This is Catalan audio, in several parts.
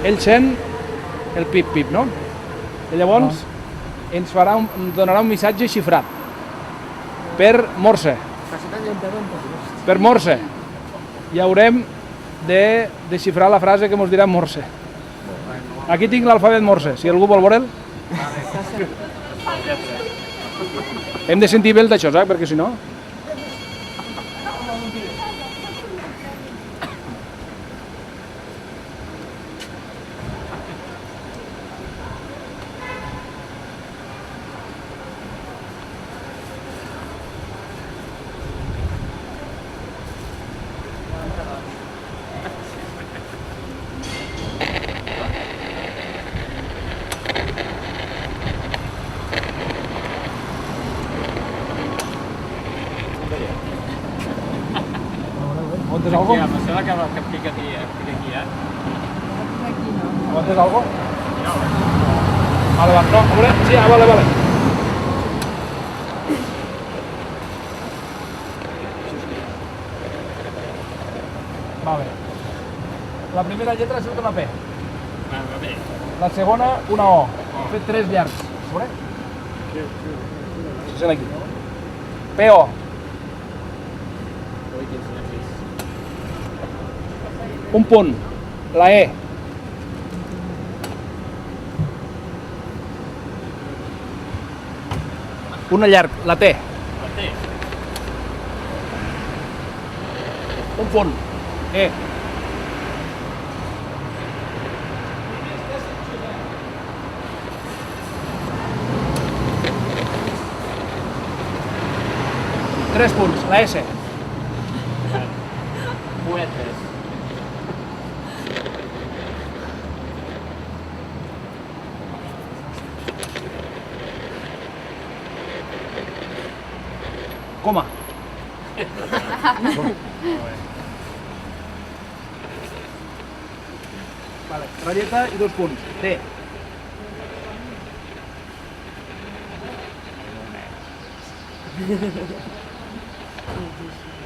ell sent el pip-pip, no? I llavors ens donarà un missatge xifrat per Morse. Per Morse. I haurem de desxifrar la frase que ens dirà Morse. Aquí tinc l'alfabet Morse, si algú vol veure'l. Hem de sentir bé el d'això, perquè si no... ¿Aguantes algo? Sí, me sembla que pica aquí, ¿Aguantes algo? No. Vale, vale, no, hombre, sí, vale, vale. Vale. La primera lletra ha sigut una P. Va bé. La segona, una O. He fet 3 llargs. Veure? Se sent aquí. P-O. Un punt. La E. Una llarg. La T. La T. Un punt. E. Tres punts. La S. Poetes. Coma. Vale, ratlleta i 2 punts. T.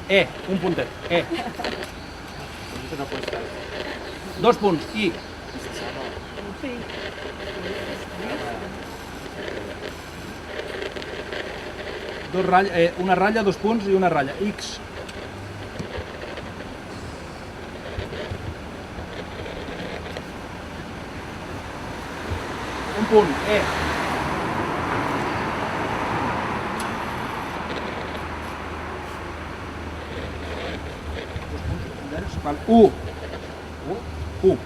E, un puntet. E. Dos punts. I. Una ratlla, 2 punts i una ratlla. X. Un punt. E. U. U.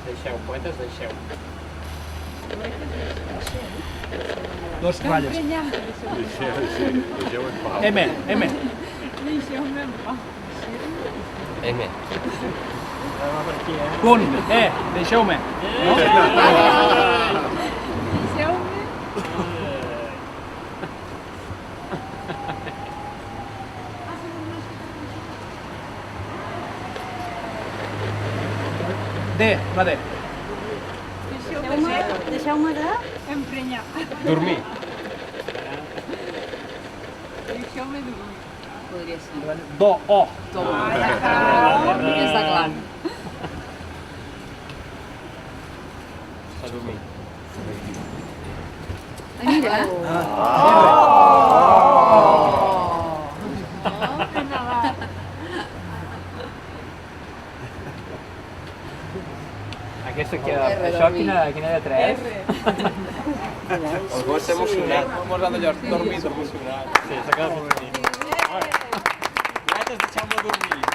Deixeu, poetes, deixeu. Dos ratlles. M. M. M. Va per aquí, Punt. E. Deixeu-me. D. La D. Deixeu-me de... Emprenyar. Dormir. Deixeu-me dormir. Podria ser. Do. O. Està clar. A dormir. Mira. Aquesta que... Això quina lletra és? El gos s'ha emocionat. Vamos a dormir. S'ha emocionat. Sí, s'ha quedat molt bonic. Poetes, deixeu-me dormir.